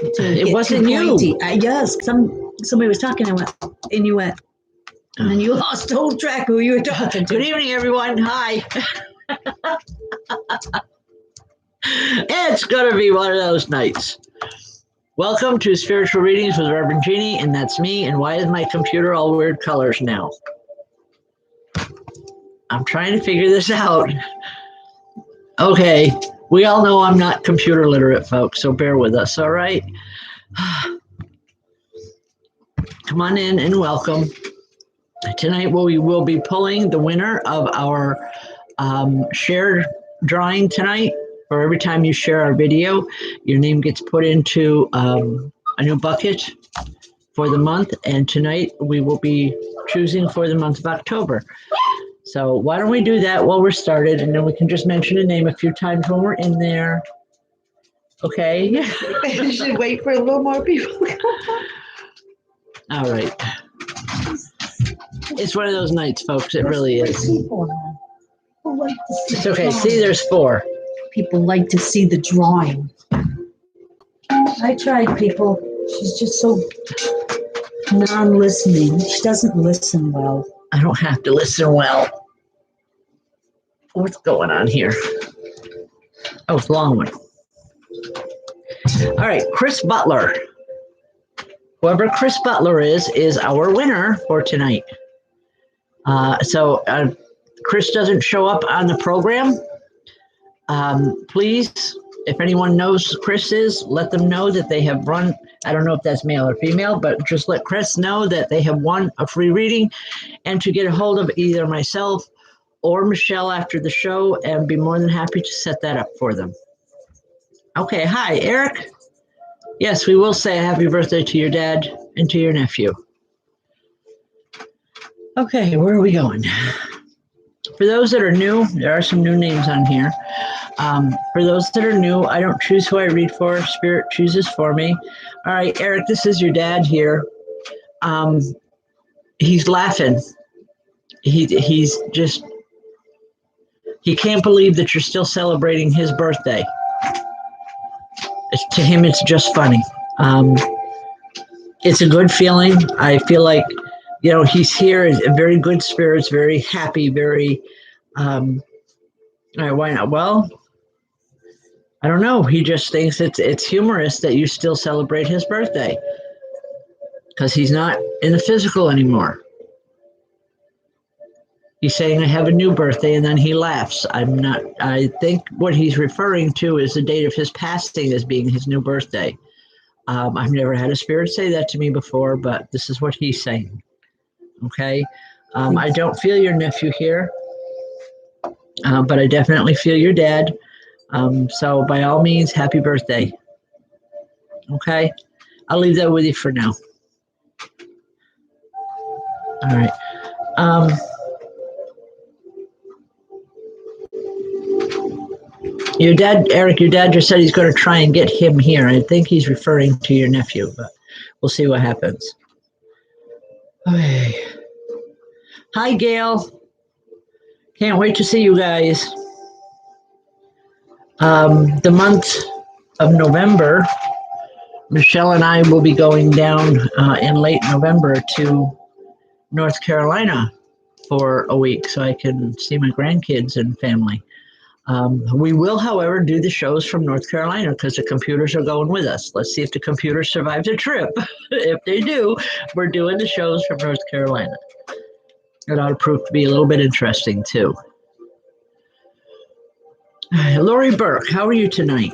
It wasn't you. Yes, somebody was talking, and you went, and then you lost whole track who you were talking to. Good evening, everyone. Hi. It's going to be one of those nights. Welcome to Spiritual Readings with Rev Jeanne, and that's me. And why is my computer all weird colors now? I'm trying to figure this out. Okay, we all know I'm not computer literate, folks, so bear with us, all right? Come on in and welcome. Tonight we will be pulling the winner of our shared drawing tonight. For every time you share our video, your name gets put into a new bucket for the month. And tonight we will be choosing for the month of October. So why don't we do that while we're started, and then we can just mention a name a few times when we're in there. Okay? You should wait for a little more people. All right. It's one of those nights, folks. It really is. It's okay. See, there's 4. People like to see the drawing. I tried, people. She's just so non-listening. She doesn't listen well. I don't have to listen well. What's going on here? Oh, it's a long one. All right, Chris Butler. Whoever Chris Butler is our winner for tonight. So Chris doesn't show up on the program. Please, if anyone knows Chris is, let them know that they have run. I don't know if that's male or female, but just let Chris know that they have won a free reading, and to get a hold of either myself or Michelle after the show, and be more than happy to set that up for them. Okay, hi, Eric. Yes, we will say a happy birthday to your dad and to your nephew. Okay, where are we going? For those that are new, there are some new names on here. For those that are new, I don't choose who I read for. Spirit chooses for me. All right, Eric, this is your dad here. He's laughing. He's just, he can't believe that you're still celebrating his birthday. To him, it's just funny. It's a good feeling. I feel like, you know, he's here in very good spirits, very happy, very, all right, why not? Well, I don't know. He just thinks it's humorous that you still celebrate his birthday because he's not in the physical anymore. He's saying, I have a new birthday, and then he laughs. I think what he's referring to is the date of his passing as being his new birthday. I've never had a spirit say that to me before, but this is what he's saying. Okay? I don't feel your nephew here, but I definitely feel your dad. So by all means, happy birthday. Okay? I'll leave that with you for now. All right. Your dad, Eric, your dad just said he's going to try and get him here. I think he's referring to your nephew, but we'll see what happens. Okay. Hi, Gail. Can't wait to see you guys. The month of November, Michelle and I will be going down in late November to North Carolina for a week so I can see my grandkids and family. We will, however, do the shows from North Carolina because the computers are going with us. Let's see if the computers survive the trip. If they do, we're doing the shows from North Carolina. It ought to prove to be a little bit interesting, too. Lori Burke, how are you tonight?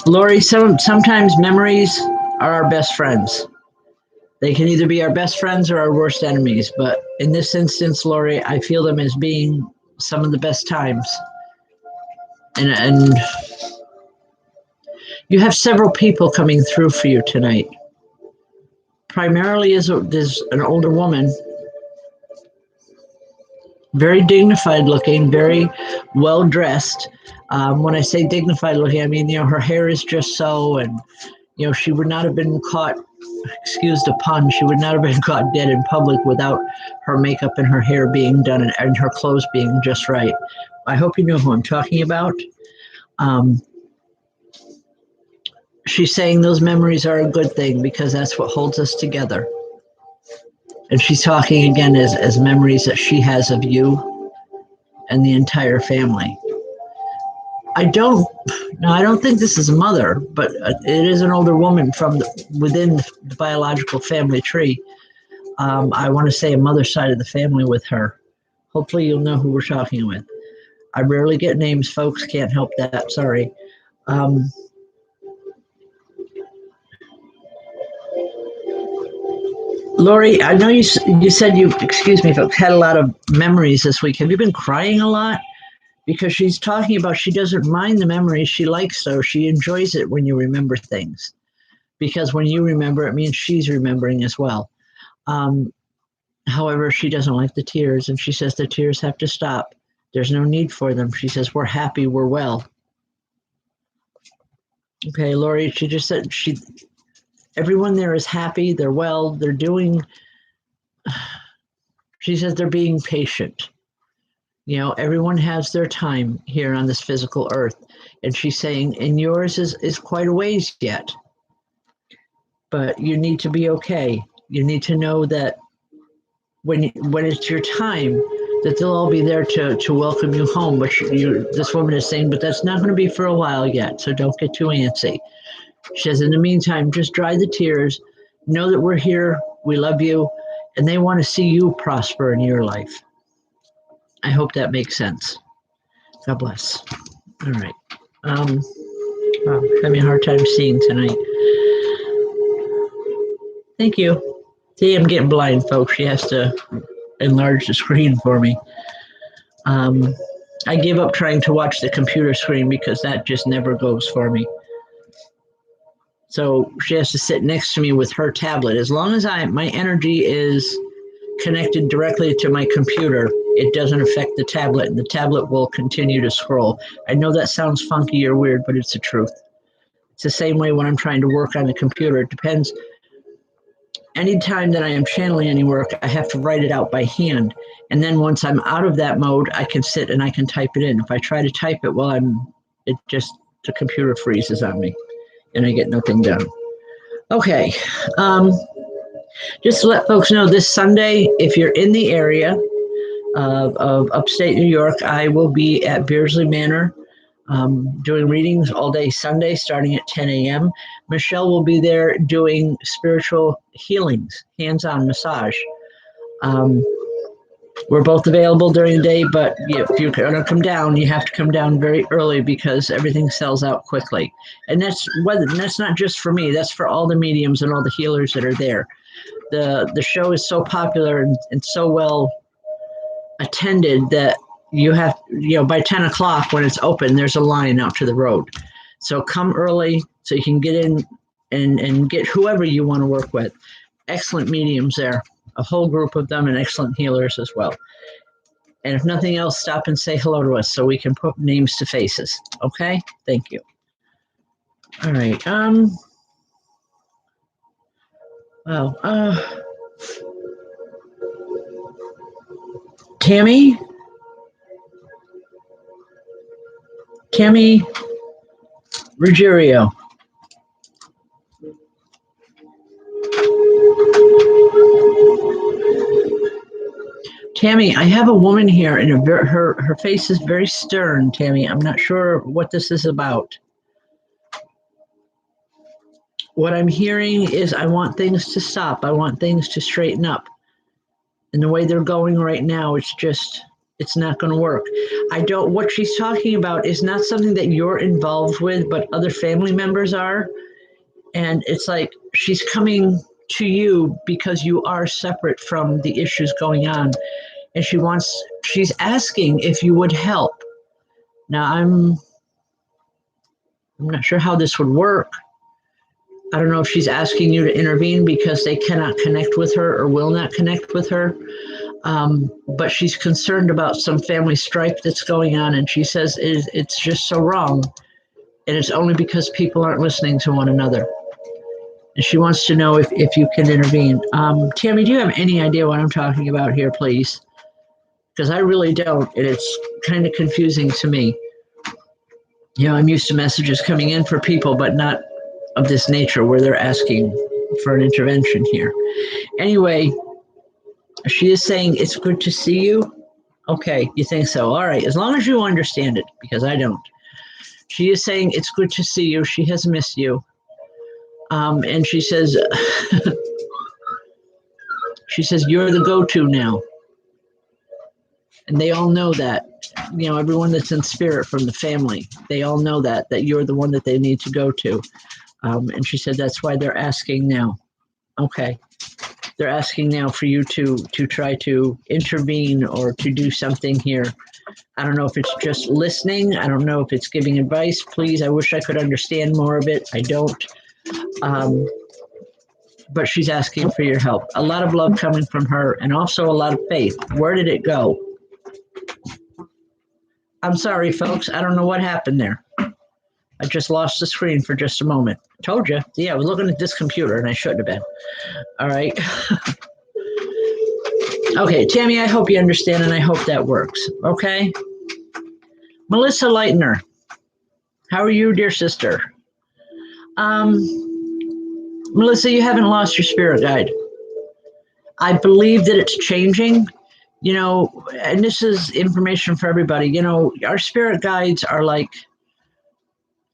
Lori, sometimes memories are our best friends. They can either be our best friends or our worst enemies, but in this instance, Lori, I feel them as being some of the best times. And you have several people coming through for you tonight. Primarily there's an older woman, very dignified looking, very well dressed. When I say dignified looking, I mean, you know, her hair is just so, and, you know, she would not have been caught, excuse the pun, she would not have been caught dead in public without her makeup and her hair being done and her clothes being just right. I hope you know who I'm talking about. she's saying those memories are a good thing because that's what holds us together. And she's talking again as memories that she has of you and the entire family. I don't think this is a mother, but it is an older woman from within the biological family tree. I want to say a mother's side of the family with her. Hopefully you'll know who we're talking with. I rarely get names, folks. Can't help that. Sorry. Lori, I know you said you, excuse me, folks, had a lot of memories this week. Have you been crying a lot? Because she's talking about she doesn't mind the memories. She likes those. She enjoys it when you remember things. Because when you remember, it means she's remembering as well. However, she doesn't like the tears, and she says the tears have to stop. There's no need for them. She says, we're happy, we're well. Okay, Lori, she just said everyone there is happy, they're well, they're doing, she says they're being patient. You know, everyone has their time here on this physical earth. And she's saying, and yours is quite a ways yet. But you need to be okay. You need to know that when it's your time, that they'll all be there to welcome you home. But this woman is saying, but that's not going to be for a while yet. So don't get too antsy. She says, in the meantime, just dry the tears. Know that we're here. We love you. And they want to see you prosper in your life. I hope that makes sense. God bless. All right. Wow, having a hard time seeing tonight. Thank you. See, I'm getting blind, folks. She has to enlarge the screen for me. I give up trying to watch the computer screen because that just never goes for me. So she has to sit next to me with her tablet. As long as my energy is connected directly to my computer, it doesn't affect the tablet, and the tablet will continue to scroll. I know that sounds funky or weird, but it's the truth. It's the same way when I'm trying to work on the computer. It depends. Anytime that I am channeling any work, I have to write it out by hand. And then once I'm out of that mode, I can sit and I can type it in. If I try to type it while the computer freezes on me and I get nothing done. Okay. Just to let folks know, this Sunday, if you're in the area of upstate New York, I will be at Beardsley Manor doing readings all day Sunday, starting at 10 a.m. Michelle will be there doing spiritual healings, hands-on massage. We're both available during the day, but if you're going to come down, you have to come down very early because everything sells out quickly. And that's not just for me, that's for all the mediums and all the healers that are there. The show is so popular and so well attended that you have, by 10 o'clock when it's open, there's a line out to the road. So come early so you can get in and get whoever you want to work with. Excellent mediums there, a whole group of them, and excellent healers as well. And if nothing else, stop and say hello to us so we can put names to faces. Okay? Thank you. All right. Tammy Ruggiero. Tammy, I have a woman here, and her face is very stern, Tammy. I'm not sure what this is about. What I'm hearing is I want things to stop. I want things to straighten up. And the way they're going right now, it's not going to work. What she's talking about is not something that you're involved with, but other family members are. And it's like she's coming to you because you are separate from the issues going on. And she's asking if you would help. Now, I'm not sure how this would work. I don't know if she's asking you to intervene because they cannot connect with her or will not connect with her. But she's concerned about some family strife that's going on. And she says it's just so wrong. And it's only because people aren't listening to one another. And she wants to know if you can intervene. Tammy, do you have any idea what I'm talking about here, please? Because I really don't, and it's kind of confusing to me. I'm used to messages coming in for people, but not of this nature where they're asking for an intervention here. Anyway, she is saying, it's good to see you. Okay, you think so? All right, as long as you understand it, because I don't. She is saying, it's good to see you. She has missed you. And she says, you're the go-to now. And they all know that, everyone that's in spirit from the family, they all know that you're the one that they need to go to. And she said, that's why they're asking now. Okay. They're asking now for you to try to intervene or to do something here. I don't know if it's just listening. I don't know if it's giving advice. Please, I wish I could understand more of it. I don't. But she's asking for your help. A lot of love coming from her and also a lot of faith. Where did it go? I'm sorry, folks. I don't know what happened there. I just lost the screen for just a moment. Told you. Yeah, I was looking at this computer and I shouldn't have been. All right. Okay, Tammy, I hope you understand and I hope that works. Okay. Melissa Leitner, how are you, dear sister? Melissa, you haven't lost your spirit guide. I believe that it's changing, and this is information for everybody. Our spirit guides are like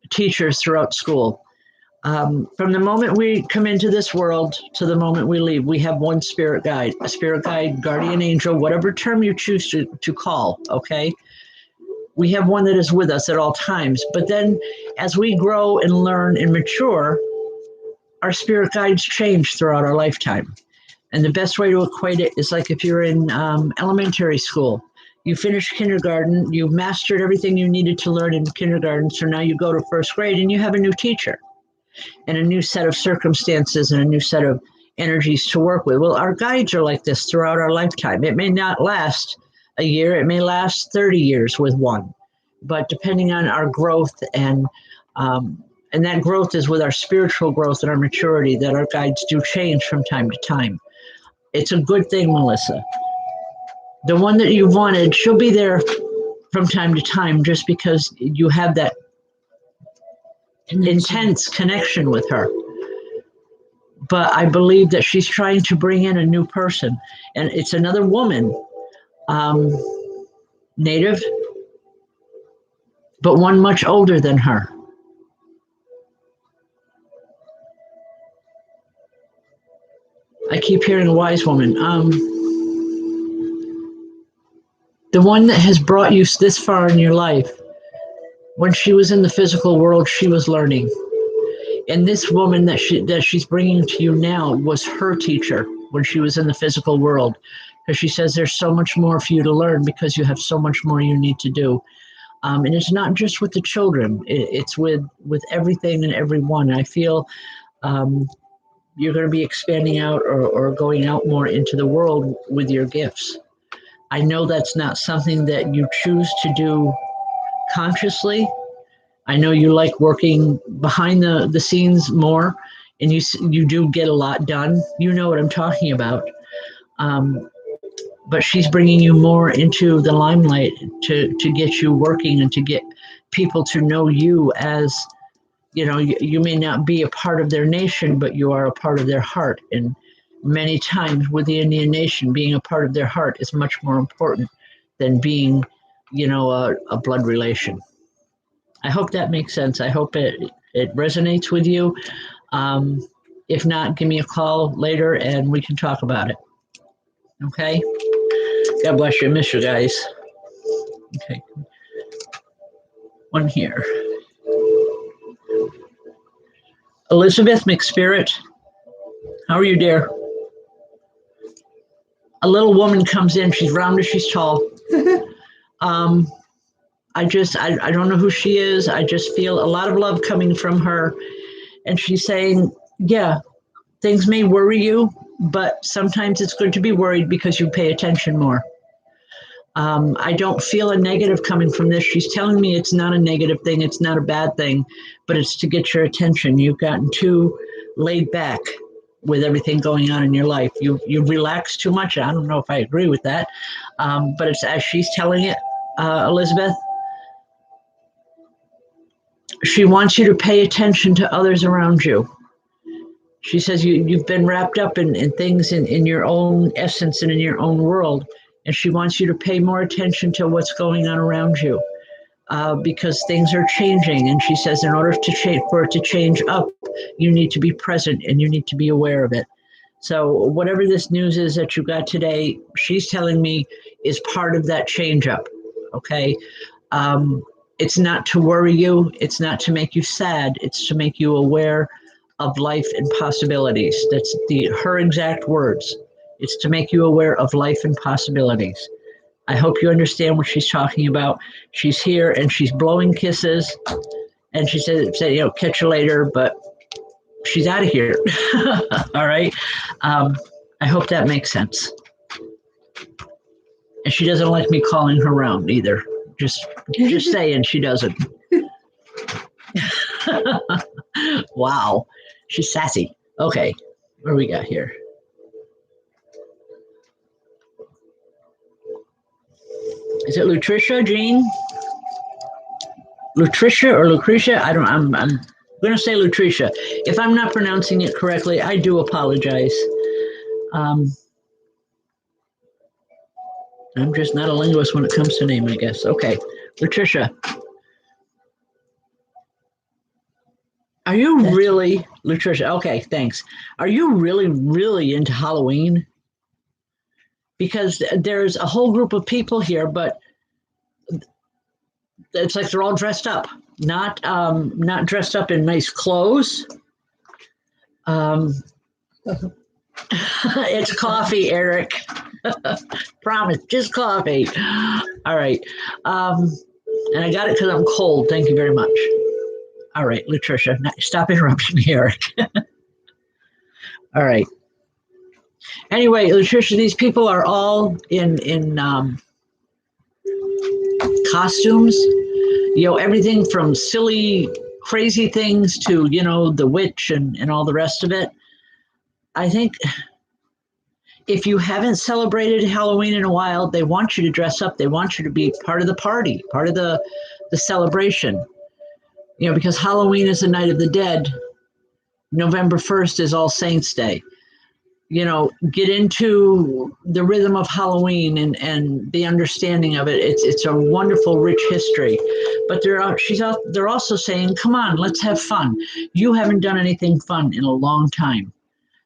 teachers throughout school. From the moment we come into this world to the moment we leave, we have one spirit guide, a spirit guide, guardian angel, whatever term you choose to call, okay? We have one that is with us at all times. But then as we grow and learn and mature, our spirit guides change throughout our lifetime. And the best way to equate it is like if you're in elementary school, you finish kindergarten, you've mastered everything you needed to learn in kindergarten. So now you go to first grade and you have a new teacher and a new set of circumstances and a new set of energies to work with. Well, our guides are like this throughout our lifetime. It may not last a year, it may last 30 years with one, but depending on our growth and that growth is with our spiritual growth and our maturity, that our guides do change from time to time. It's a good thing, Melissa. The one that you wanted, she'll be there from time to time just because you have that intense connection with her. But I believe that she's trying to bring in a new person. And it's another woman, native, but one much older than her. I keep hearing a wise woman. The one that has brought you this far in your life, when she was in the physical world, she was learning. And this woman that she's bringing to you now was her teacher when she was in the physical world. Because she says there's so much more for you to learn because you have so much more you need to do. And it's not just with the children. It's with everything and everyone. I feel you're going to be expanding out or going out more into the world with your gifts. I know that's not something that you choose to do consciously. I know you like working behind the scenes more, and you do get a lot done. You know what I'm talking about. But she's bringing you more into the limelight to get you working and to get people to know you as, you may not be a part of their nation, but you are a part of their heart. And many times with the Indian nation, being a part of their heart is much more important than being, a blood relation. I hope that makes sense. I hope it resonates with you. If not, give me a call later and we can talk about it. Okay? God bless you. I miss you guys. Okay. One here. Elizabeth McSpirit, how are you, dear? A little woman comes in. She's round and she's tall. I don't know who she is. I just feel a lot of love coming from her. And she's saying, yeah, things may worry you, but sometimes it's good to be worried because you pay attention more. I don't feel a negative coming from this. She's telling me it's not a negative thing. It's not a bad thing, but it's to get your attention. You've gotten too laid back with everything going on in your life. You relax too much. I don't know if I agree with that. But it's as she's telling it, Elizabeth, She wants you to pay attention to others around you. She says you've been wrapped up in things in your own essence and in your own world. And she wants you to pay more attention to what's going on around you. Because things are changing, and she says in order to change, for it to change up, you need to be present and you need to be aware of it. So whatever this news is that you got today, she's telling me is part of that change up. Okay, it's not to worry you, it's not to make you sad, it's to make you aware of life and possibilities. That's her exact words. It's to make you aware of life and possibilities. I hope you understand what she's talking about. She's here and she's blowing kisses, and she said, catch you later, but she's out of here. All right. I hope that makes sense. And she doesn't like me calling her around either. Just saying, she doesn't. Wow. She's sassy. Okay. What do we got here? Is it Lutricia, Jean? Lutricia or Lucretia? I'm going to say Lutricia. If I'm not pronouncing it correctly, I do apologize. I'm just not a linguist when it comes to name, I guess. Okay, Lutricia. Are you really, Lutricia? Okay, thanks. Are you really, really into Halloween? Because there's a whole group of people here, but it's like they're all dressed up, not dressed up in nice clothes. It's coffee, Eric. Promise, just coffee. All right. And I got it because I'm cold. Thank you very much. All right, Lutricia, stop interrupting me, Eric. All right. Anyway, Lutricia, these people are all in costumes, everything from silly, crazy things to, the witch and all the rest of it. I think if you haven't celebrated Halloween in a while, they want you to dress up. They want you to be part of the party, part of the celebration. Because Halloween is the Night of the Dead. November 1st is All Saints Day. Get into the rhythm of Halloween and the understanding of it. It's a wonderful, rich history. But they're also saying, come on, let's have fun. You haven't done anything fun in a long time.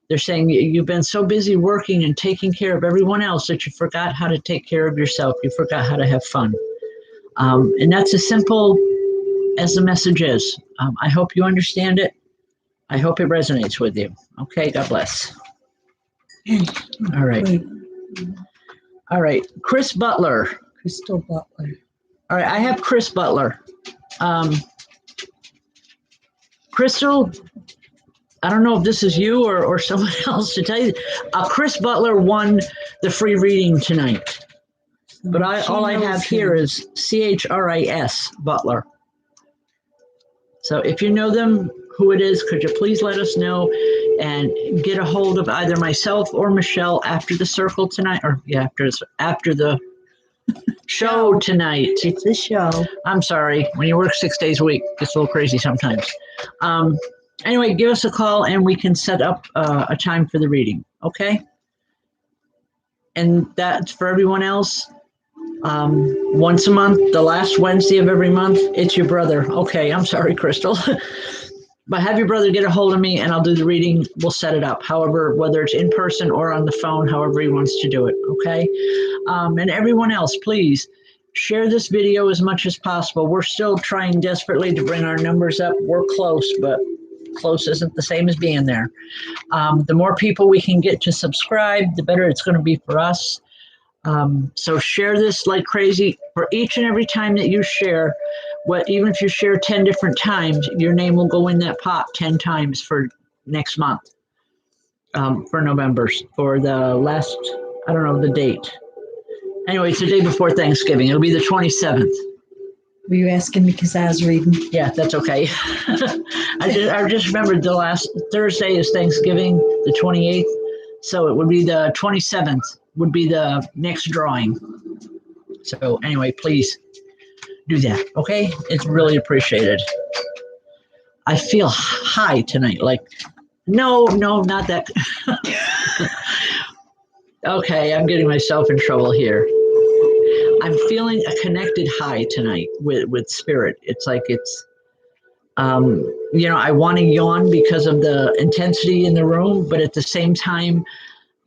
They're saying you've been so busy working and taking care of everyone else that you forgot how to take care of yourself. You forgot how to have fun. And that's as simple as the message is. I hope you understand it. I hope it resonates with you. Okay, God bless. All right. All right. Chris Butler. Crystal Butler. All right. I have Chris Butler. Crystal, I don't know if this is you or someone else to tell you. Chris Butler won the free reading tonight. But all I have here is CHRIS Butler. So if you know them, who it is, could you please let us know and get a hold of either myself or Michelle after the circle tonight, or after the show tonight. It's the show. I'm sorry. When you work 6 days a week, it gets a little crazy sometimes. Anyway, give us a call and we can set up a time for the reading. Okay? And that's for everyone else. Once a month, the last Wednesday of every month, it's your brother. Okay, I'm sorry, Crystal. But have your brother get a hold of me and I'll do the reading. We'll set it up. However, whether it's in person or on the phone, however he wants to do it. Okay. And everyone else, please share this video as much as possible. We're still trying desperately to bring our numbers up. We're close, but close isn't the same as being there. The more people we can get to subscribe, the better it's going to be for us. So share this like crazy. For each and every time that you share, even if you share 10 different times, your name will go in that pot 10 times for next month, for November's, for the last, I don't know the date. Anyway, it's the day before Thanksgiving. It'll be the 27th. Were you asking me because I was reading? Yeah, that's okay. I just remembered the last Thursday is Thanksgiving, the 28th. So it would be the 27th would be the next drawing. So anyway, please do that. Okay. It's really appreciated. I feel high tonight. Like, no, not that. Okay, I'm getting myself in trouble here. I'm feeling a connected high tonight with spirit. It's like it's, I want to yawn because of the intensity in the room, but at the same time,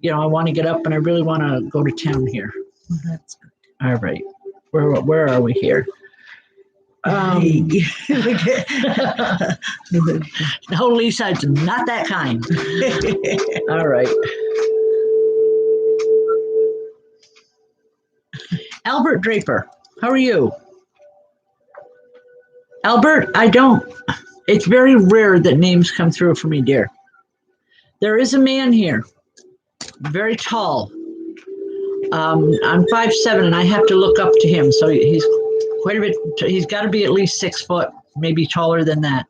I want to get up and I really want to go to town here. Well, that's good. All right. Where are we here? No, Lisa, it's not that kind. All right. Albert Draper, how are you? Albert, it's very rare that names come through for me, dear. There is a man here, very tall. I'm 5'7", and I have to look up to him, so he's quite a bit. He's got to be at least 6 foot, maybe taller than that.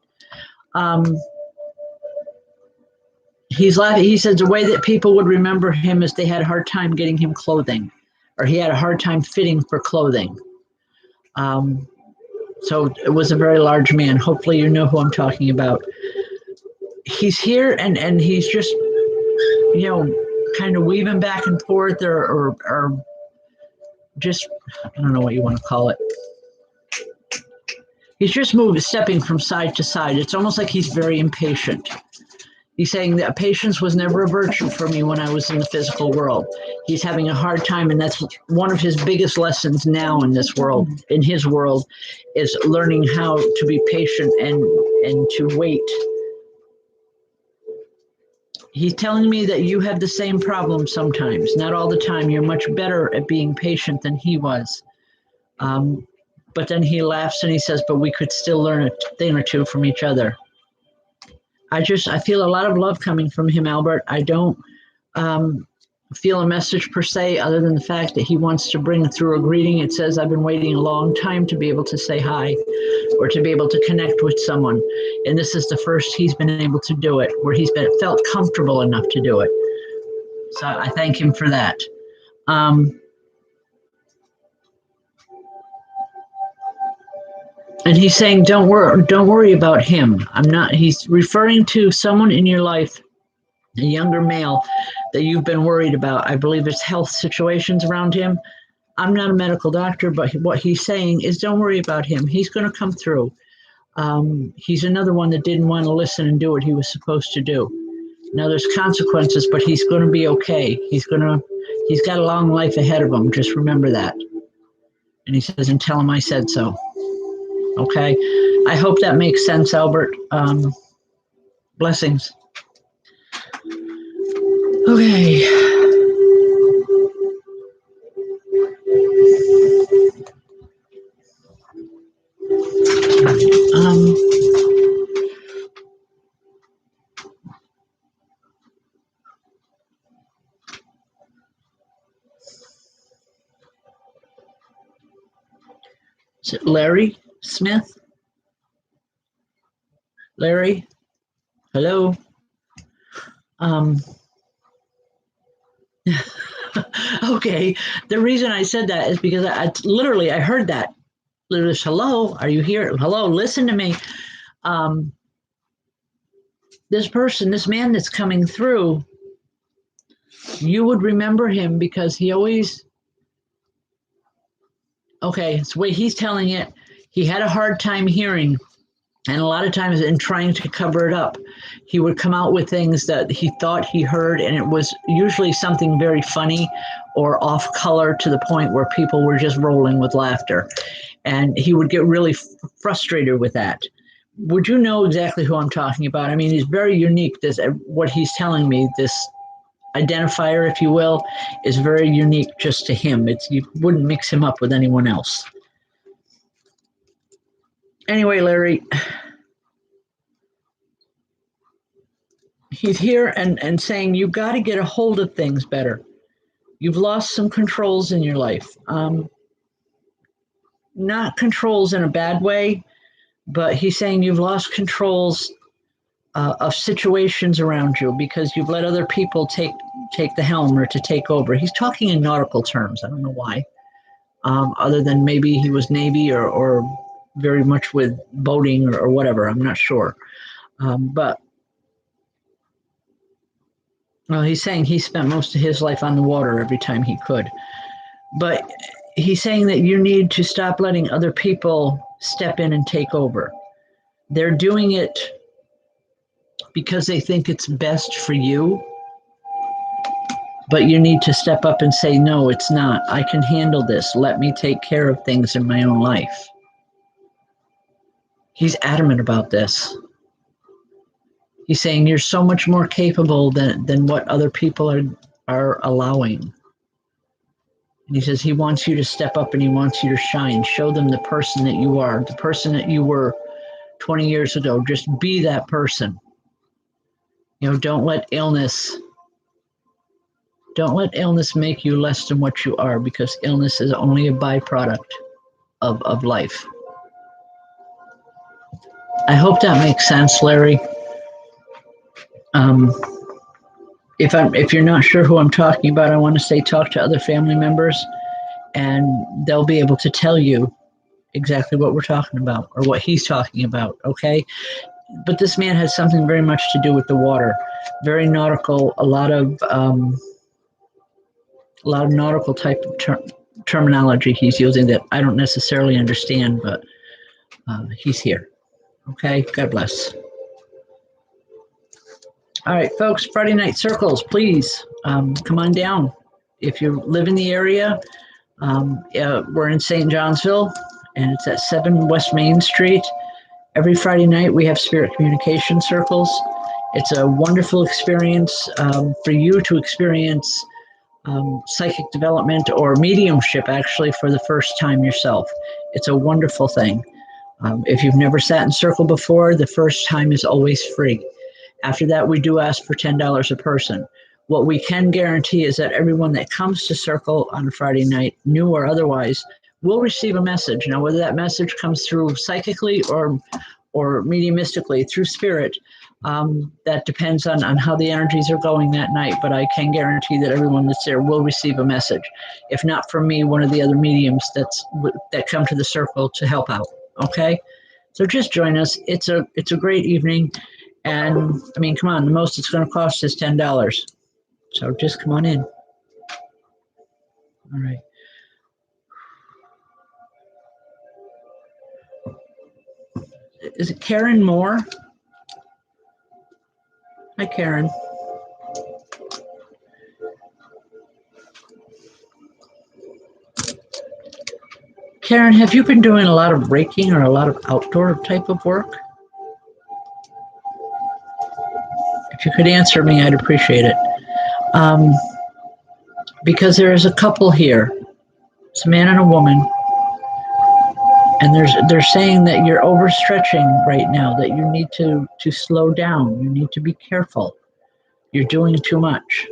He's laughing. He says the way that people would remember him is they had a hard time getting him clothing, or he had a hard time fitting for clothing. So it was a very large man. Hopefully you know who I'm talking about. He's here and he's just, kind of weaving back and forth or just, I don't know what you want to call it. He's just stepping from side to side. It's almost like he's very impatient. He's saying that patience was never a virtue for me when I was in the physical world. He's having a hard time, and that's one of his biggest lessons now in this world, in his world, is learning how to be patient and to wait. He's telling me that you have the same problem sometimes, not all the time. You're much better at being patient than he was. But then he laughs and he says, but we could still learn a thing or two from each other. I feel a lot of love coming from him, Albert. I don't feel a message per se, other than the fact that he wants to bring through a greeting. It says, I've been waiting a long time to be able to say hi or to be able to connect with someone. And this is the first he's been able to do it, where he's felt comfortable enough to do it. So I thank him for that. And he's saying, don't worry about him. He's referring to someone in your life, a younger male that you've been worried about. I believe it's health situations around him. I'm not a medical doctor, but what he's saying is don't worry about him. He's going to come through. He's another one that didn't want to listen and do what he was supposed to do. Now there's consequences, but he's going to be okay. He's got a long life ahead of him. Just remember that. And he says, and tell him I said so. Okay. I hope that makes sense, Albert. Blessings. Okay. Is it Larry Smith? Larry? Hello? Okay. The reason I said that is because I heard that. Literally, hello, are you here? Hello, listen to me. This man that's coming through, you would remember him because he always, it's the way he's telling it, he had a hard time hearing. And a lot of times in trying to cover it up, he would come out with things that he thought he heard, and it was usually something very funny or off color to the point where people were just rolling with laughter. And he would get really frustrated with that. Would you know exactly who I'm talking about? I mean, he's very unique. What he's telling me, this identifier, if you will, is very unique just to him. You wouldn't mix him up with anyone else. Anyway, Larry, he's here and saying you've got to get a hold of things better. You've lost some controls in your life. Not controls in a bad way, but he's saying you've lost controls of situations around you because you've let other people take the helm or to take over. He's talking in nautical terms. I don't know why, other than maybe he was Navy or very much with boating or whatever. I'm not sure. But well, he's saying he spent most of his life on the water every time he could. But he's saying that you need to stop letting other people step in and take over. They're doing it because they think it's best for you. But you need to step up and say, no, it's not. I can handle this. Let me take care of things in my own life. He's adamant about this. He's saying you're so much more capable than what other people are allowing. And he says he wants you to step up and he wants you to shine. Show them the person that you are, the person that you were 20 years ago. Just be that person. Don't let illness make you less than what you are, because illness is only a byproduct of life. I hope that makes sense, Larry. If you're not sure who I'm talking about, I want to say talk to other family members, and they'll be able to tell you exactly what we're talking about or what he's talking about, okay? But this man has something very much to do with the water, very nautical, a lot of nautical type of terminology he's using that I don't necessarily understand, but he's here. Okay, God bless. All right, folks, Friday night circles, please come on down. If you live in the area, we're in St. Johnsville, and it's at 7 West Main Street. Every Friday night, we have spirit communication circles. It's a wonderful experience for you to experience psychic development or mediumship, actually, for the first time yourself. It's a wonderful thing. If you've never sat in circle before, the first time is always free. After that, we do ask for $10 a person. What we can guarantee is that everyone that comes to circle on a Friday night, new or otherwise, will receive a message. Now, whether that message comes through psychically or mediumistically through spirit, that depends on how the energies are going that night, but I can guarantee that everyone that's there will receive a message. If not from me, one of the other mediums that come to the circle to help out, okay? So just join us. It's a great evening, and I mean, come on, the most it's going to cost is $10. So just come on in. All right. Is it Karen Moore? Hi, Karen. Karen, have you been doing a lot of raking or a lot of outdoor type of work? If you could answer me, I'd appreciate it. Because there is a couple here. It's a man and a woman. And they're saying that you're overstretching right now, that you need to slow down. You need to be careful. You're doing too much.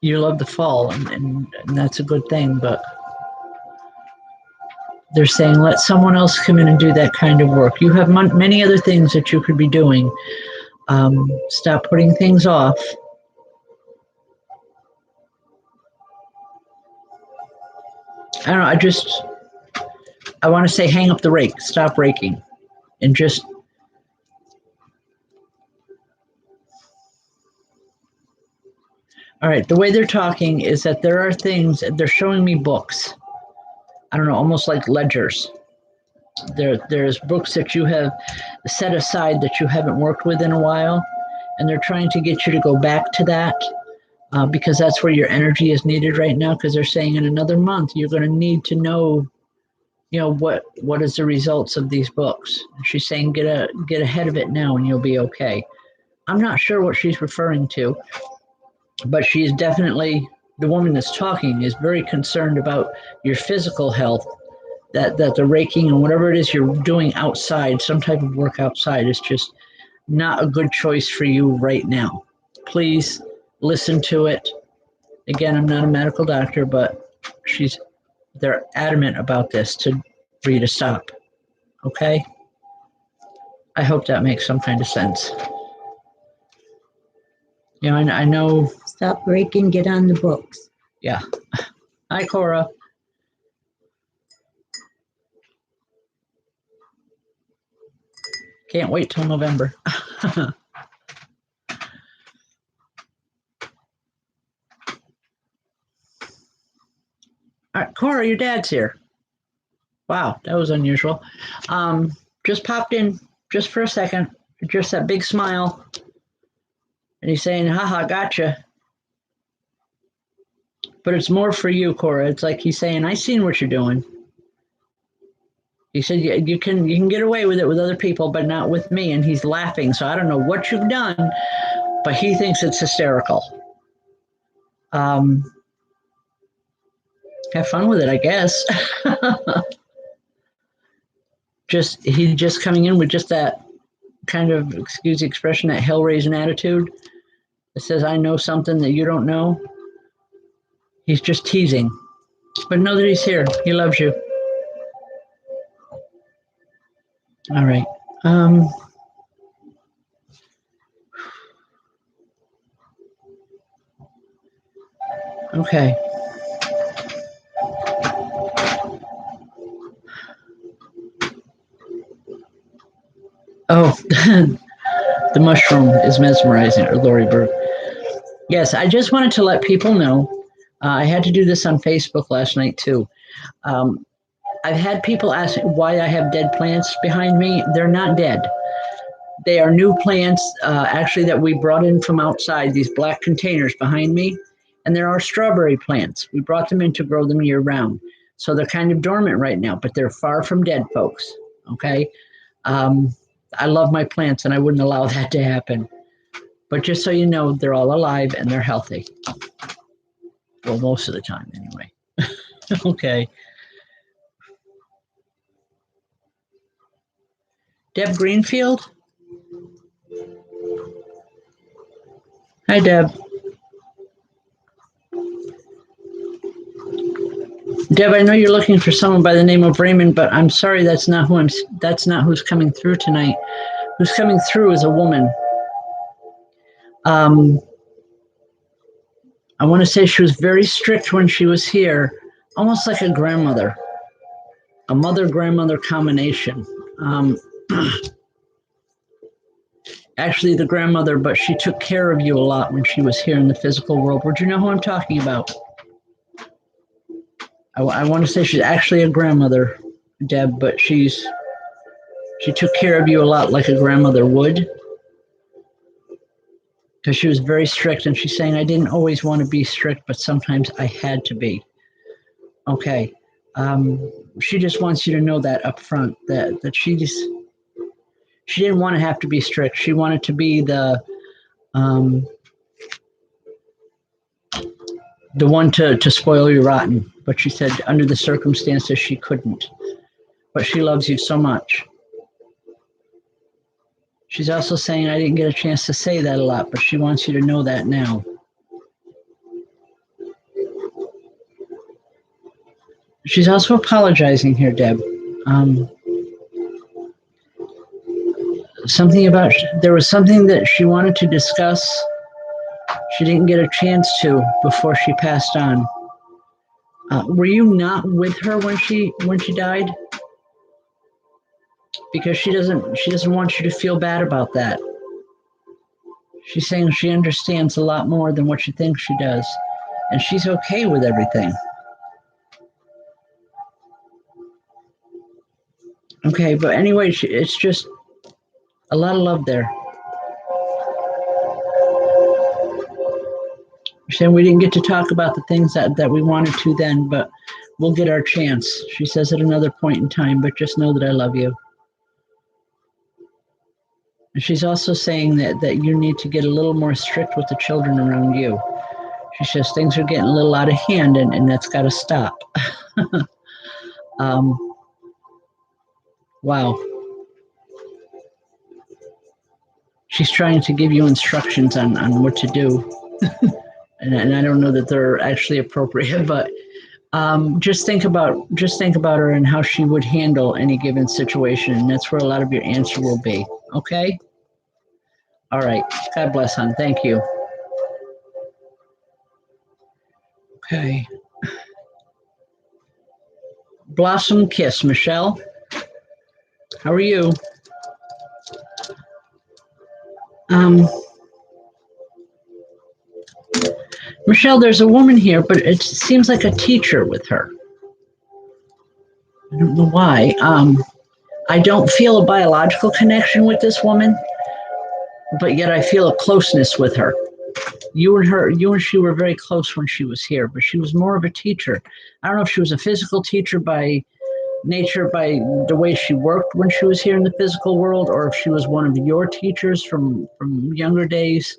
You love the fall, and that's a good thing, but they're saying let someone else come in and do that kind of work. You have many other things that you could be doing. Stop putting things off. I don't know, I want to say hang up the rake, stop raking, and just all right, the way they're talking is that there are things, they're showing me books. I don't know, almost like ledgers. There's books that you have set aside that you haven't worked with in a while, and they're trying to get you to go back to that because that's where your energy is needed right now, because they're saying in another month you're going to need to know what is the results of these books. And she's saying get ahead of it now and you'll be okay. I'm not sure what she's referring to, but she is definitely, the woman that's talking is very concerned about your physical health, that the raking and whatever it is you're doing outside, some type of work outside, is just not a good choice for you right now. Please listen to it. Again, I'm not a medical doctor, but they're adamant about this for you to stop. Okay? I hope that makes some kind of sense. I know. Stop breaking, get on the books. Yeah. Hi, Cora. Can't wait till November. All right, Cora, your dad's here. Wow, that was unusual. Just popped in just for a second. Just that big smile. And he's saying, haha, gotcha. But it's more for you, Cora. It's like he's saying, I seen what you're doing. He said, you can get away with it with other people, but not with me. And he's laughing. So I don't know what you've done, but he thinks it's hysterical. Have fun with it, I guess. He's just coming in with just that kind of, excuse the expression, that hell-raising attitude. It says, I know something that you don't know. He's just teasing. But know that he's here. He loves you. All right. Okay. Oh, the mushroom is mesmerizing, or Lori Berg. Yes, I just wanted to let people know. I had to do this on Facebook last night, too. I've had people ask why I have dead plants behind me. They're not dead. They are new plants, actually, that we brought in from outside, these black containers behind me. And there are strawberry plants. We brought them in to grow them year round. So they're kind of dormant right now, but they're far from dead, folks. Okay? I love my plants, and I wouldn't allow that to happen. But just so you know, they're all alive and they're healthy. Well, most of the time, anyway. Okay. Deb Greenfield? Hi, Deb. Deb, I know you're looking for someone by the name of Raymond, but I'm sorry, that's not who's coming through tonight. Who's coming through is a woman. I want to say she was very strict when she was here, almost like a grandmother, a mother-grandmother combination. Actually, the grandmother, but she took care of you a lot when she was here in the physical world. Would you know who I'm talking about? I want to say she's actually a grandmother, Deb, but she took care of you a lot like a grandmother would, because she was very strict, and she's saying, I didn't always want to be strict, but sometimes I had to be. Okay. She just wants you to know that up front, that she didn't want to have to be strict. She wanted to be the one to spoil you rotten. But she said under the circumstances she couldn't. But she loves you so much. She's also saying, I didn't get a chance to say that a lot, but she wants you to know that now. She's also apologizing here, Deb. There was something that she wanted to discuss. She didn't get a chance to before she passed on. Were you not with her when she died? Because she doesn't want you to feel bad about that. She's saying she understands a lot more than what you think she does, and she's okay with everything. Okay, but anyway, it's just a lot of love there. She's saying we didn't get to talk about the things that we wanted to then, but we'll get our chance. She says at another point in time, but just know that I love you. And she's also saying that you need to get a little more strict with the children around you. She says things are getting a little out of hand, and that's got to stop. Wow. She's trying to give you instructions on what to do. and I don't know that they're actually appropriate, but just think about her and how she would handle any given situation. And that's where a lot of your answer will be. Okay? All right. God bless, hon. Thank you. Okay. Blossom Kiss, Michelle. How are you? Michelle, there's a woman here, but it seems like a teacher with her. I don't know why. I don't feel a biological connection with this woman, but yet I feel a closeness with her. You and she were very close when she was here, but she was more of a teacher. I don't know if she was a physical teacher by nature, by the way she worked when she was here in the physical world, or if she was one of your teachers from younger days.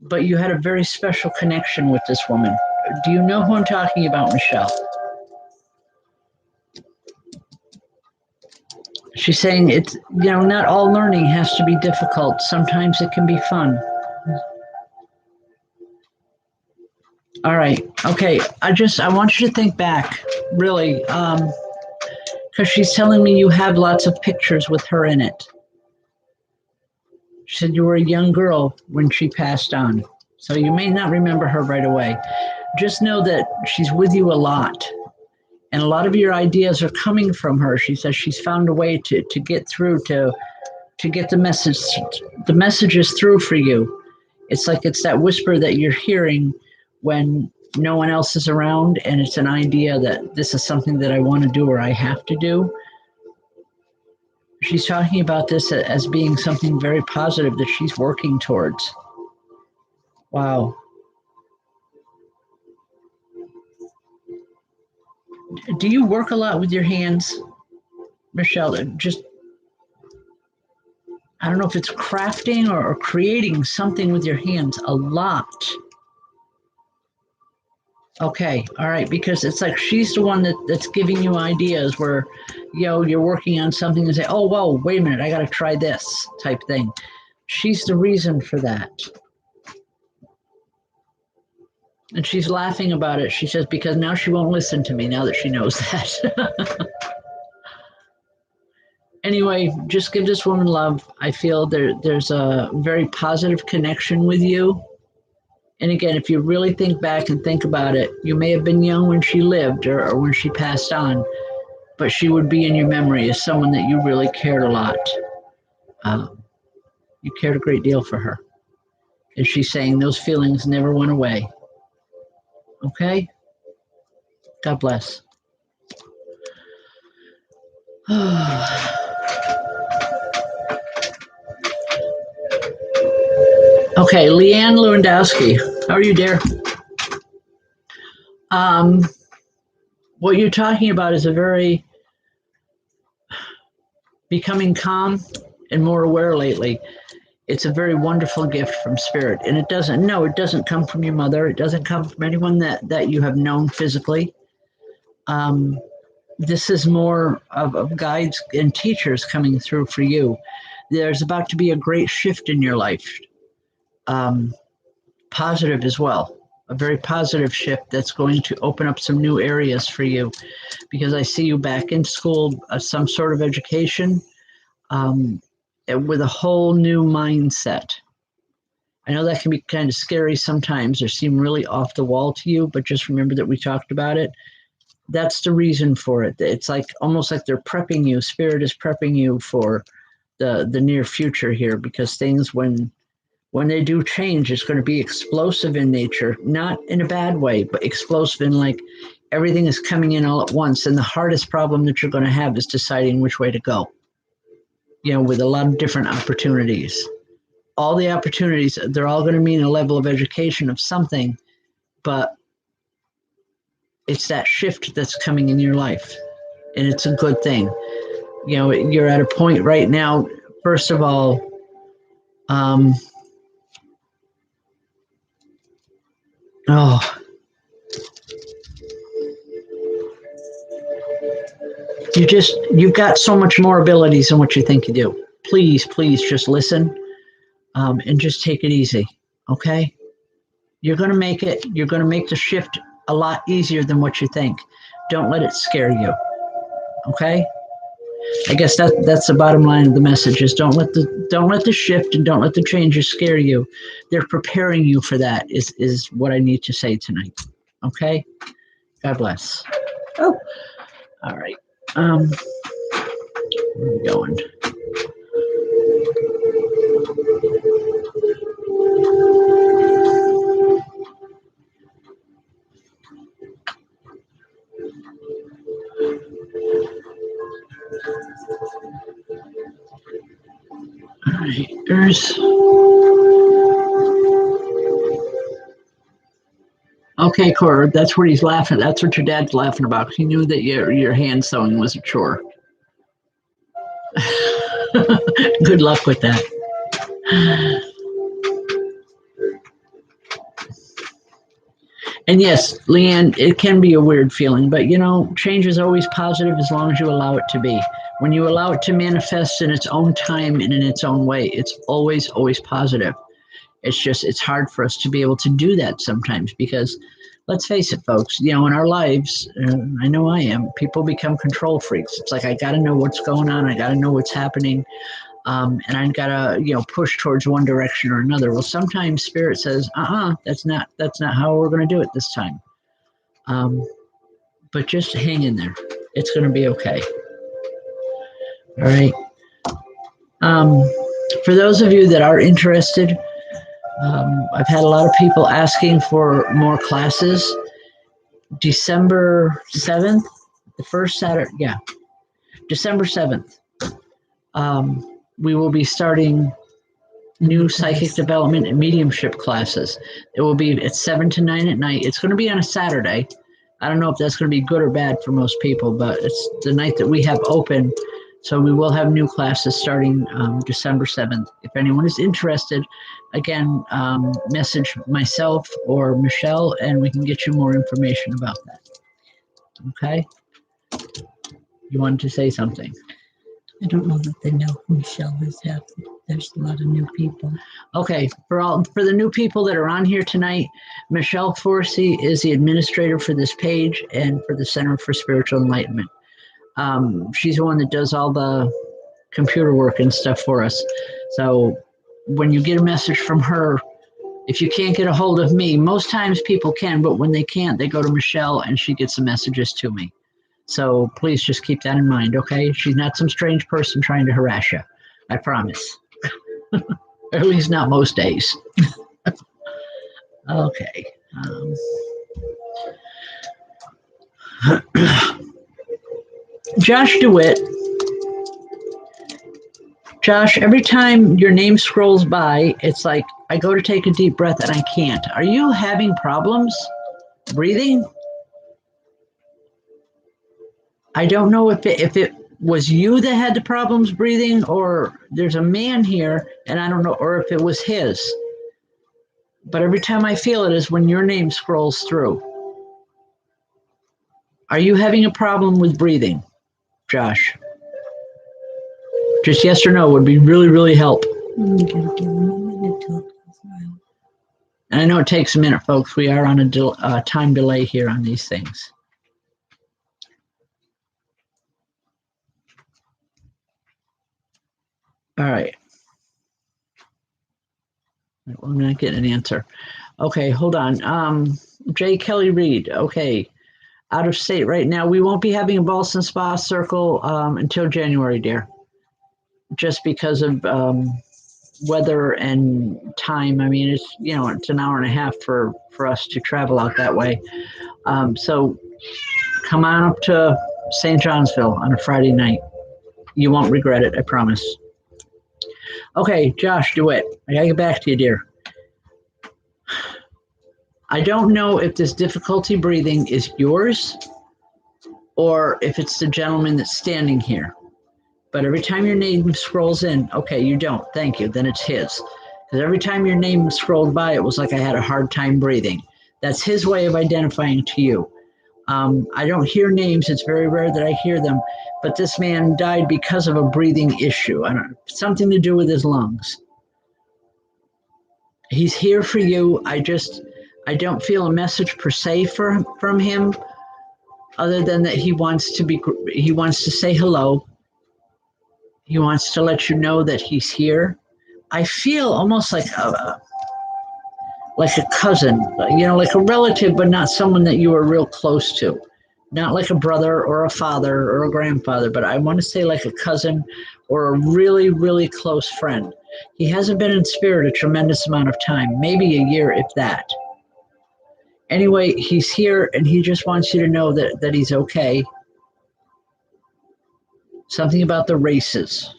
But you had a very special connection with this woman. Do you know who I'm talking about, Michelle? She's saying it's, not all learning has to be difficult. Sometimes it can be fun. All right. Okay. I want you to think back, really, because she's telling me you have lots of pictures with her in it. She said you were a young girl when she passed on. So you may not remember her right away. Just know that she's with you a lot. And a lot of your ideas are coming from her. She says she's found a way to get through, to get the messages through for you. It's like it's that whisper that you're hearing when no one else is around, and it's an idea that this is something that I want to do or I have to do. She's talking about this as being something very positive that she's working towards. Wow. Do you work a lot with your hands, Michelle? Just, I don't know if it's crafting or creating something with your hands a lot. Okay, all right, because it's like she's the one that's giving you ideas where, you're working on something and say, oh, whoa, wait a minute, I got to try this type thing. She's the reason for that. And she's laughing about it. She says, because now she won't listen to me now that she knows that. Anyway, just give this woman love. I feel there's a very positive connection with you. And again, if you really think back and think about it, you may have been young when she lived or when she passed on, but she would be in your memory as someone that you really cared a lot. You cared a great deal for her. And she's saying those feelings never went away. Okay? God bless. Okay, Leanne Lewandowski. How are you, dear? What you're talking about is a very becoming calm and more aware lately. It's a very wonderful gift from Spirit. And it doesn't come from your mother. It doesn't come from anyone that you have known physically. This is more of guides and teachers coming through for you. There's about to be a great shift in your life. Positive as well. A very positive shift that's going to open up some new areas for you, because I see you back in school, some sort of education, with a whole new mindset. I know that can be kind of scary sometimes or seem really off the wall to you, but just remember that we talked about it. That's the reason for it. It's like almost like they're prepping you. Spirit is prepping you for the near future here, because things, when they do change, it's going to be explosive in nature, not in a bad way, but explosive in like everything is coming in all at once. And the hardest problem that you're going to have is deciding which way to go, with a lot of different opportunities. All the opportunities, they're all going to mean a level of education of something, but it's that shift that's coming in your life. And it's a good thing. You're at a point right now, first of all, you've got so much more abilities than what you think you do. Please just listen, and just take it easy. Okay? You're going to make it. You're going to make the shift a lot easier than what you think. Don't let it scare you. Okay? I guess that's the bottom line of the message is don't let the shift and don't let the changes scare you. They're preparing you for that is what I need to say tonight. Okay? God bless. Oh, All right. Where are we going? All right. There's. Okay, Cora, that's what he's laughing. That's what your dad's laughing about. He knew that your hand sewing was a chore. Good luck with that. And yes, Leanne, it can be a weird feeling, but change is always positive as long as you allow it to be. When you allow it to manifest in its own time and in its own way, it's always, always positive. It's hard for us to be able to do that sometimes because let's face it, folks, in our lives, I know I am, people become control freaks. It's like, I got to know what's going on. I got to know what's happening. And I've got to, push towards one direction or another. Well, sometimes spirit says, that's not how we're going to do it this time. But just hang in there. It's going to be okay. All right. For those of you that are interested, I've had a lot of people asking for more classes. December 7th, the first Saturday, December 7th, we will be starting new psychic development and mediumship classes. It will be at 7 to 9 at night. It's going to be on a Saturday. I don't know if that's going to be good or bad for most people, but it's the night that we have open. So we will have new classes starting December 7th. If anyone is interested, again, message myself or Michelle, and we can get you more information about that. Okay? You wanted to say something? I don't know that they know who Michelle is. There's a lot of new people. Okay, for the new people that are on here tonight, Michelle Forsey is the administrator for this page and for the Center for Spiritual Enlightenment. She's the one that does all the computer work and stuff for us. So when you get a message from her, if you can't get a hold of me, most times people can, but when they can't, they go to Michelle and she gets the messages to me. So please just keep that in mind, okay? She's not some strange person trying to harass you. I promise. At least not most days. Okay. Josh DeWitt. Josh, every time your name scrolls by, it's like I go to take a deep breath and I can't. Are you having problems breathing? I don't know if it was you that had the problems breathing, or there's a man here and I don't know, or if it was his. But every time I feel it is when your name scrolls through. Are you having a problem with breathing, Josh? Just yes or no would be really, really help. You gotta give them a minute to. And I know it takes a minute, folks. We are on a time delay here on these things. All right. I'm not getting an answer. Okay, hold on. J. Kelly Reed. Okay. Out of state right now. We won't be having a Boston Spa Circle until January, dear. Just because of weather and time. I mean, it's an hour and a half for us to travel out that way. So come on up to St. Johnsville on a Friday night. You won't regret it, I promise. Okay, Josh DeWitt, I gotta get back to you, dear. I don't know if this difficulty breathing is yours or if it's the gentleman that's standing here. But every time your name scrolls in, okay, you don't, thank you, then it's his. Because every time your name scrolled by, it was like I had a hard time breathing. That's his way of identifying to you. I don't hear names. It's very rare that I hear them. But this man died because of a breathing issue. I don't know, something to do with his lungs. He's here for you. I don't feel a message per se from him, other than that he wants to say hello. He wants to let you know that he's here. I feel almost like like a cousin, like a relative, but not someone that you were real close to. Not like a brother or a father or a grandfather, but I want to say like a cousin or a really, really close friend. He hasn't been in spirit a tremendous amount of time, maybe a year, if that. Anyway, he's here and he just wants you to know that he's okay. Something about the races.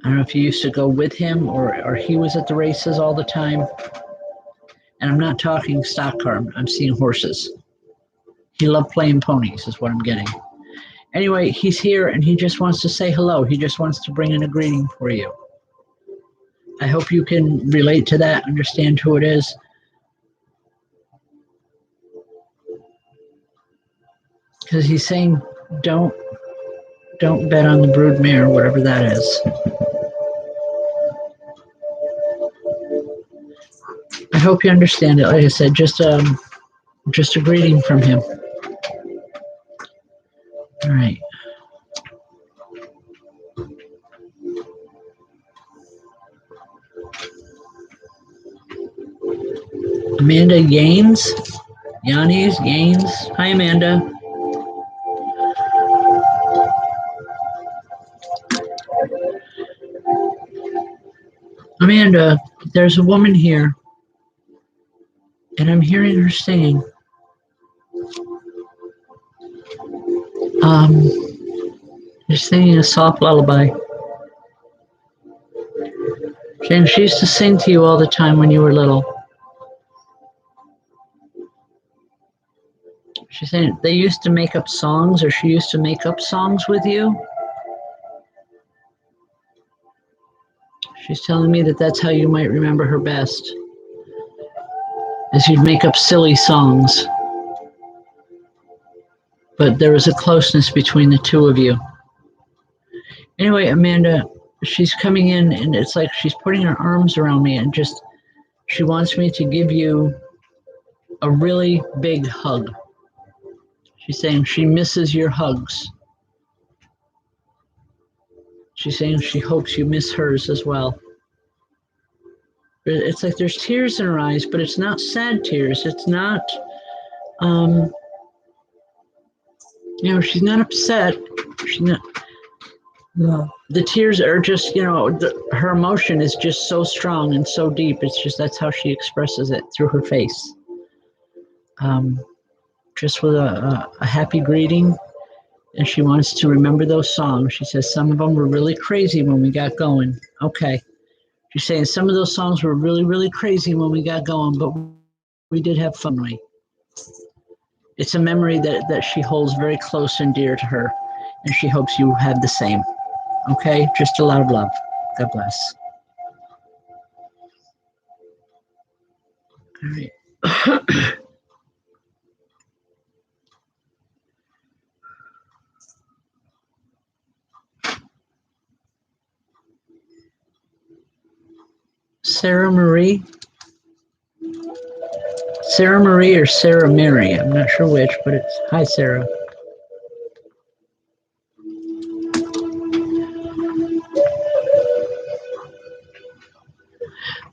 I don't know if you used to go with him or he was at the races all the time. And I'm not talking stock car, I'm seeing horses. He loved playing ponies, is what I'm getting. Anyway, he's here and he just wants to say hello. He just wants to bring in a greeting for you. I hope you can relate to that, understand who it is. Because he's saying, don't bet on the brood mare, whatever that is. I hope you understand it. Like I said, just a greeting from him. All right. Amanda Yanes. Hi, Amanda. Amanda, there's a woman here, and I'm hearing her singing. She's singing a soft lullaby. Jane, she used to sing to you all the time when you were little. She's saying they used to make up songs, or she used to make up songs with you. She's telling me that that's how you might remember her best, is you'd make up silly songs. But there was a closeness between the two of you. Anyway, Amanda, she's coming in and it's like she's putting her arms around me and she wants me to give you a really big hug. She's saying she misses your hugs. She's saying she hopes you miss hers as well. It's like there's tears in her eyes, but it's not sad tears. It's not, she's not upset. She's not. No. The tears are just, her emotion is just so strong and so deep. It's just that's how she expresses it through her face. Just with a happy greeting. And she wants to remember those songs. She says some of them were really crazy when we got going. Okay. She's saying some of those songs were really, really crazy when we got going, but we did have fun. It's a memory that she holds very close and dear to her, and she hopes you have the same. Okay? Just a lot of love. God bless. All right. Sarah Marie or Sarah Mary. I'm not sure which, but it's hi, Sarah.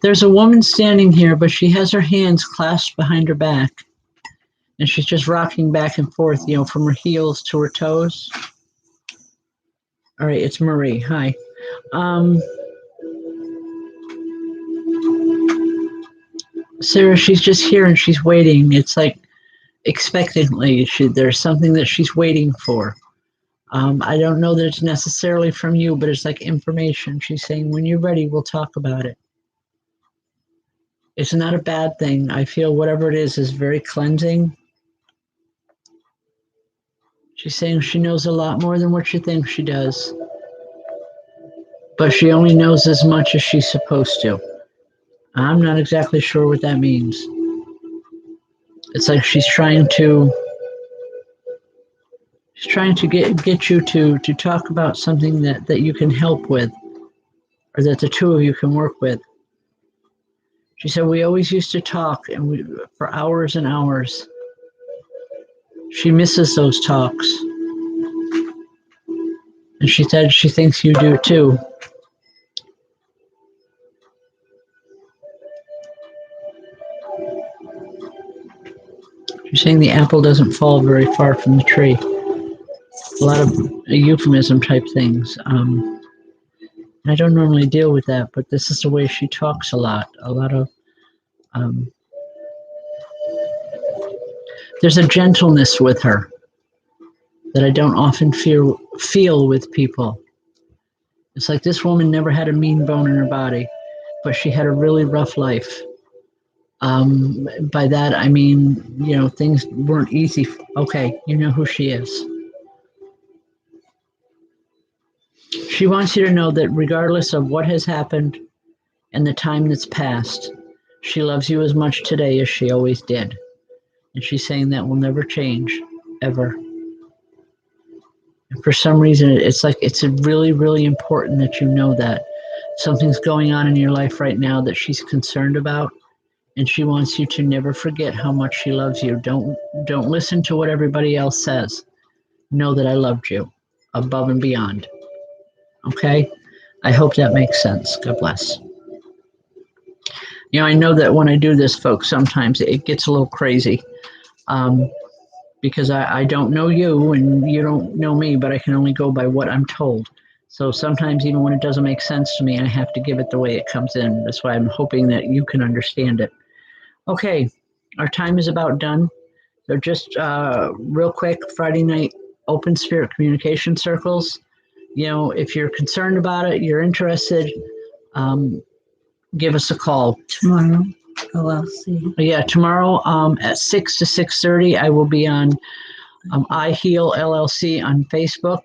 There's a woman standing here, but she has her hands clasped behind her back. And she's just rocking back and forth, from her heels to her toes. All right, it's Marie. Hi. Sarah, she's just here and she's waiting. It's like expectantly. There's something that she's waiting for. I don't know that it's necessarily from you, but it's like information. She's saying, when you're ready, we'll talk about it. It's not a bad thing. I feel whatever it is very cleansing. She's saying she knows a lot more than what you think she does. But she only knows as much as she's supposed to. I'm not exactly sure what that means. It's like she's trying to get you to talk about something that you can help with, or that the two of you can work with. She said, we always used to talk for hours and hours. She misses those talks. And she said she thinks you do too. saying the apple doesn't fall very far from the tree. A lot of euphemism type things. I don't normally deal with that, but this is the way she talks a lot. A lot of there's a gentleness with her that I don't often feel with people. It's like this woman never had a mean bone in her body, but she had a really rough life. By that I mean, things weren't easy. Okay, you know who she is. She wants you to know that regardless of what has happened and the time that's passed, she loves you as much today as she always did. And she's saying that will never change, ever. And for some reason, it's like it's really, really important that you know that. Something's going on in your life right now that she's concerned about, and she wants you to never forget how much she loves you. Don't listen to what everybody else says. Know that I loved you above and beyond. Okay? I hope that makes sense. God bless. I know that when I do this, folks, sometimes it gets a little crazy because I don't know you and you don't know me, but I can only go by what I'm told. So sometimes even when it doesn't make sense to me, I have to give it the way it comes in. That's why I'm hoping that you can understand it. Okay, our time is about done. So just real quick, Friday night, open spirit communication circles. If you're concerned about it, you're interested, give us a call. Tomorrow. Oh, I'll see. Yeah, tomorrow at 6 to 6:30, I will be on I Heal LLC on Facebook.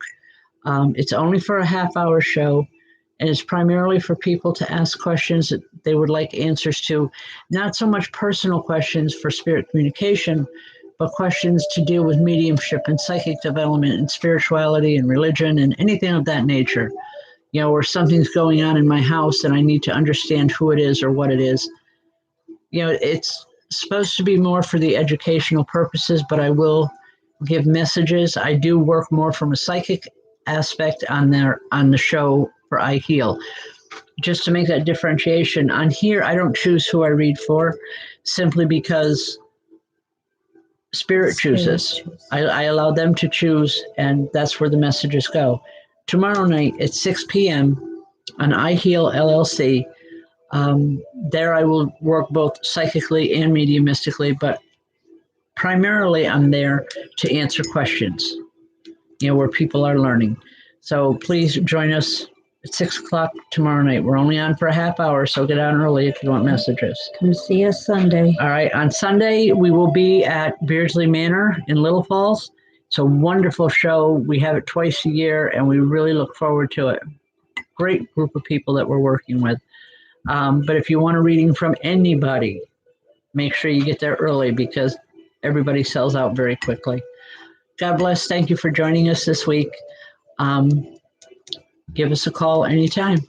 It's only for a half-hour show, and it's primarily for people to ask questions that they would like answers to. Not so much personal questions for spirit communication, but questions to deal with mediumship and psychic development and spirituality and religion and anything of that nature. Where something's going on in my house and I need to understand who it is or what it is. It's supposed to be more for the educational purposes, but I will give messages. I do work more from a psychic aspect on the show for I Heal. Just to make that differentiation. On here, I don't choose who I read for, simply because Spirit chooses. I allow them to choose, and that's where the messages go. Tomorrow night at 6 p.m. on I Heal LLC, there I will work both psychically and mediumistically, but primarily I'm there to answer questions, where people are learning. So please join us at 6 o'clock tomorrow night. We're only on for a half hour, so get on early if you want messages. Come see us Sunday. All right. On Sunday, we will be at Beardsley Manor in Little Falls. It's a wonderful show. We have it twice a year, and we really look forward to it. Great group of people that we're working with. But if you want a reading from anybody, make sure you get there early because everybody sells out very quickly. God bless. Thank you for joining us this week. Give us a call anytime.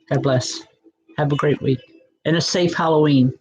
God bless. Have a great week and a safe Halloween.